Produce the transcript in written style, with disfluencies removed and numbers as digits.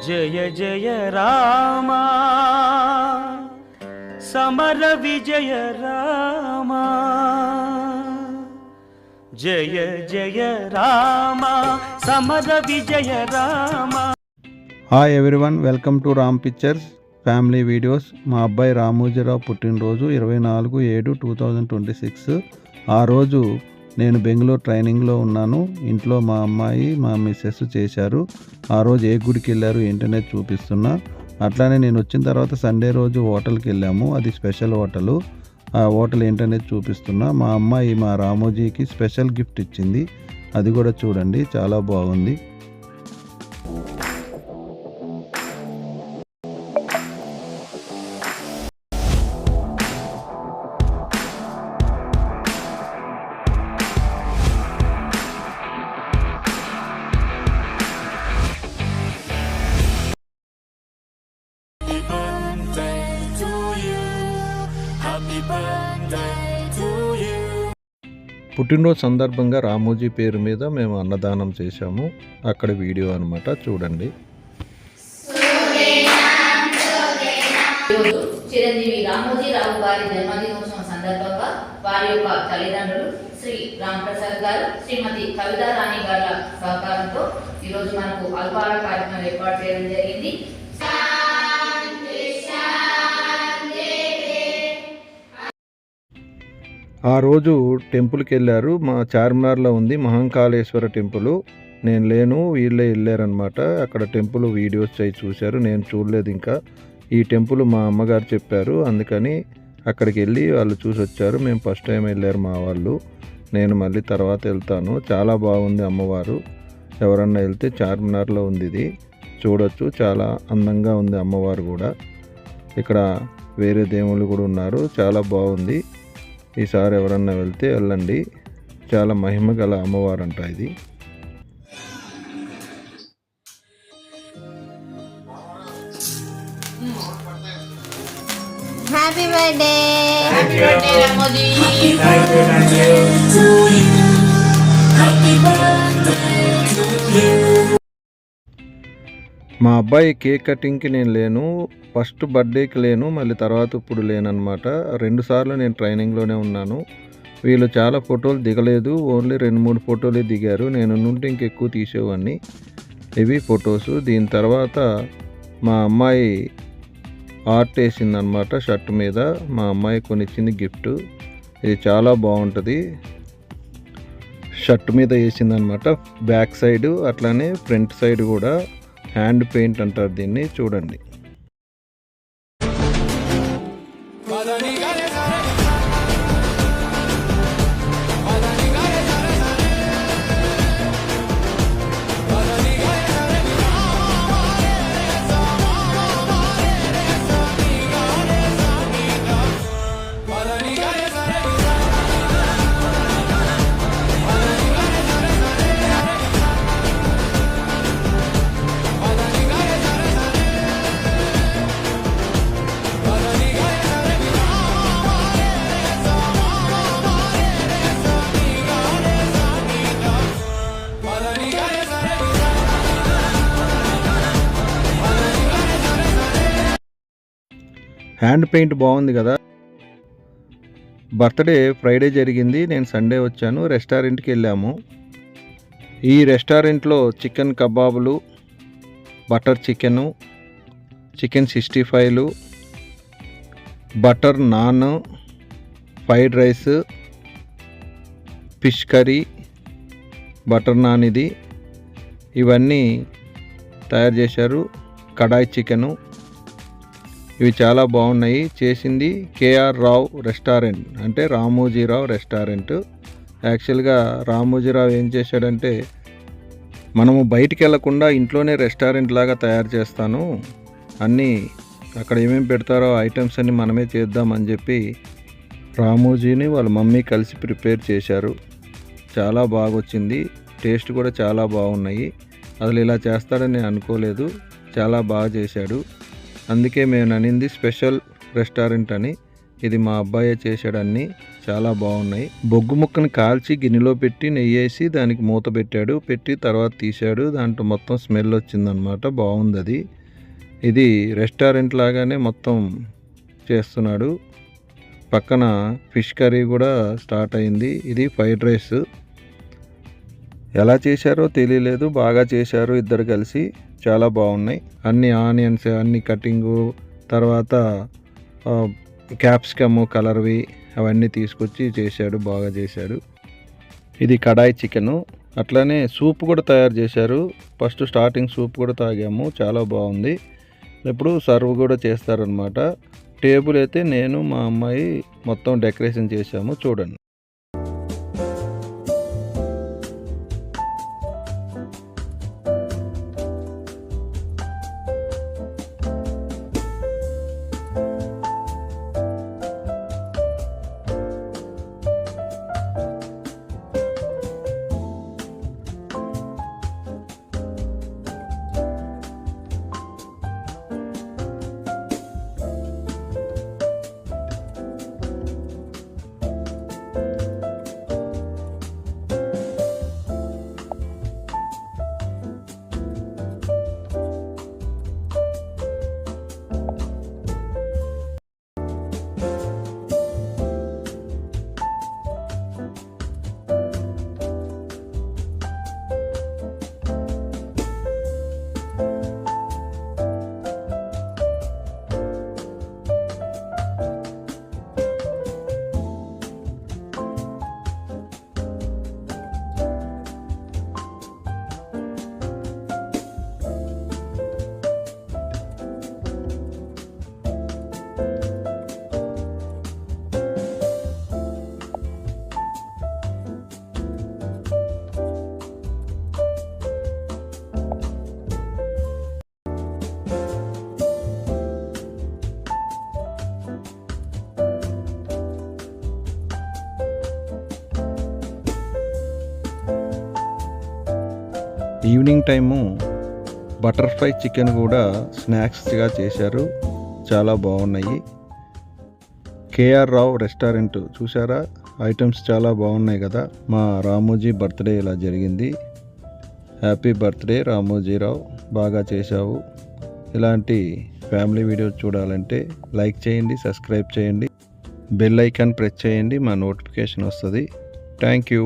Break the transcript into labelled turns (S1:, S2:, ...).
S1: జయ జయ రామా సమర విజయ రామా జయ జయ రామా సమర విజయ Rama.
S2: Hi everyone, welcome to Ram pictures family videos. మా అబ్బాయి రామోజీరావు పుట్టినరోజు 24/7/2026. ఆ రోజు నేను బెంగళూరు ట్రైనింగ్లో ఉన్నాను. ఇంట్లో మా అమ్మాయి మా మిస్సెస్ చేశారు. ఆ రోజు ఏ గుడికి వెళ్ళారు ఏంటనేది చూపిస్తున్నా. అట్లానే నేను వచ్చిన తర్వాత సండే రోజు హోటల్కి వెళ్ళాము. అది స్పెషల్ హోటలు. ఆ హోటల్ ఏంటనేది చూపిస్తున్నా. మా అమ్మాయి మా రామోజీకి స్పెషల్ గిఫ్ట్ ఇచ్చింది. అది కూడా చూడండి, చాలా బాగుంది. పుట్టినరోజు సందర్భంగా రామోజీ పేరు మీద మేము అన్నదానం చేశాము. అక్కడ వీడియో అనమాట, చూడండి.
S3: చిరంజీవి రామోజీరావు గారి జన్మదినోత్సవం సందర్భంగా వారి యొక్క తల్లిదండ్రులు శ్రీ రామప్రసాద్ గారు, శ్రీమతి కవితా రాణి గారి సహకారంతో ఈరోజు మనకు అల్పాహార కార్యక్రమం ఏర్పాటు చేయడం జరిగింది.
S2: ఆ రోజు టెంపుల్కి వెళ్ళారు. మా చార్మినార్లో ఉంది మహంకాళేశ్వర టెంపుల్. నేను లేను, వీళ్ళే వెళ్ళారనమాట. అక్కడ టెంపుల్ వీడియోస్ చేసి చూశారు, నేను చూడలేదు. ఇంకా ఈ టెంపుల్ మా అమ్మగారు చెప్పారు, అందుకని అక్కడికి వెళ్ళి వాళ్ళు చూసి వచ్చారు. మేము ఫస్ట్ టైం వెళ్ళారు మా వాళ్ళు. నేను మళ్ళీ తర్వాత వెళ్తాను. చాలా బాగుంది అమ్మవారు. ఎవరన్నా వెళ్తే చార్మినార్లో ఉంది, ఇది చూడొచ్చు. చాలా అందంగా ఉంది అమ్మవారు కూడా. ఇక్కడ వేరే దేవుళ్ళు కూడా ఉన్నారు, చాలా బాగుంది. ఈసారి ఎవరన్నా వెళ్తే వెళ్ళండి. చాలా మహిమ గల అమ్మవారు అంట ఇది.
S4: Happy birthday.
S3: Happy birthday Ramoji.
S2: మా అబ్బాయి కేక్ కటింగ్కి నేను లేను, ఫస్ట్ బర్త్డేకి లేను, మళ్ళీ తర్వాత ఇప్పుడు లేనమాట. 2 సార్లు నేను ట్రైనింగ్లోనే ఉన్నాను. వీళ్ళు చాలా ఫోటోలు దిగలేదు, ఓన్లీ 2-3 ఫోటోలే దిగారు. నేను నుండి ఇంకెక్కువ తీసేవాడిని. ఇవి ఫొటోస్. దీని తర్వాత మా అమ్మాయి ఆర్ట్ వేసిందనమాట షర్ట్ మీద. మా అమ్మాయి కొనిచ్చింది గిఫ్ట్. ఇది చాలా బాగుంటుంది. షర్ట్ మీద వేసిందనమాట, బ్యాక్ సైడ్ అట్లానే ఫ్రంట్ సైడ్ కూడా. హ్యాండ్ పెయింట్ అంటారు దీన్ని, చూడండి. హ్యాండ్ పెయింట్ బాగుంది కదా. బర్త్డే ఫ్రైడే జరిగింది, నేను సండే వచ్చాను. రెస్టారెంట్కి వెళ్ళాము. ఈ రెస్టారెంట్లో చికెన్ కబాబులు, butter chicken, chicken 65, butter naan, fried rice, fish curry, butter naan ఇది, ఇవన్నీ తయారు చేశారు. కడాయి చికెను, ఇవి చాలా బాగున్నాయి. చేసింది కేఆర్ రావు రెస్టారెంట్, అంటే రామోజీరావు రెస్టారెంట్. యాక్చువల్గా రామోజీరావు ఏం చేశాడంటే, మనము బయటికి వెళ్లకుండా ఇంట్లోనే రెస్టారెంట్ లాగా తయారు చేస్తాను, అన్నీ అక్కడ ఏమేమి పెడతారో ఐటమ్స్ అన్నీ మనమే చేద్దామని చెప్పి రామోజీని వాళ్ళ మమ్మీ కలిసి ప్రిపేర్ చేశారు. చాలా బాగా వచ్చింది. టేస్ట్ కూడా చాలా బాగున్నాయి. అసలు ఇలా చేస్తాడని నేను అనుకోలేదు. చాలా బాగా చేశాడు. అందుకే మేము అనింది స్పెషల్ రెస్టారెంట్ అని. ఇది మా అబ్బాయే చేశాడన్ని. చాలా బాగున్నాయి. బొగ్గు ముక్కని కాల్చి గిన్నెలో పెట్టి నెయ్యేసి దానికి మూత పెట్టాడు. పెట్టి తర్వాత తీశాడు. దాంట్లో మొత్తం స్మెల్ వచ్చిందనమాట. బాగుంది అది. ఇది రెస్టారెంట్ లాగానే మొత్తం చేస్తున్నాడు. పక్కన ఫిష్ కర్రీ కూడా స్టార్ట్ అయింది. ఇది ఫ్రైడ్ రైస్. ఎలా చేశారో తెలియలేదు, బాగా చేశారు ఇద్దరు కలిసి. చాలా బాగున్నాయి. అన్ని ఆనియన్స్ అన్ని కటింగు, తర్వాత క్యాప్సికము కలర్వి అవన్నీ తీసుకొచ్చి చేశాడు, బాగా చేశాడు. ఇది కడాయి చికెను. అట్లానే సూప్ కూడా తయారు చేశారు. ఫస్ట్ స్టార్టింగ్ సూప్ కూడా తాగాము, చాలా బాగుంది. ఇప్పుడు సర్వ్ కూడా చేస్తారనమాట. టేబుల్ అయితే నేను మా అమ్మాయి మొత్తం డెకరేషన్ చేశాము, చూడండి. ఈవినింగ్ టైము బటర్ఫ్లై చికెన్ కూడా స్నాక్స్గా చేశారు, చాలా బాగున్నాయి. కేఆర్ రావు రెస్టారెంట్ చూసారా, ఐటమ్స్ చాలా బాగున్నాయి కదా. మా రామోజీ బర్త్డే ఇలా జరిగింది. హ్యాపీ బర్త్డే రామోజీరావు, బాగా చేశావు. ఇలాంటి ఫ్యామిలీ వీడియోస్ చూడాలంటే లైక్ చేయండి, సబ్స్క్రైబ్ చేయండి, బెల్ ఐకాన్ ప్రెస్ చేయండి, మా నోటిఫికేషన్ వస్తుంది. Thank you.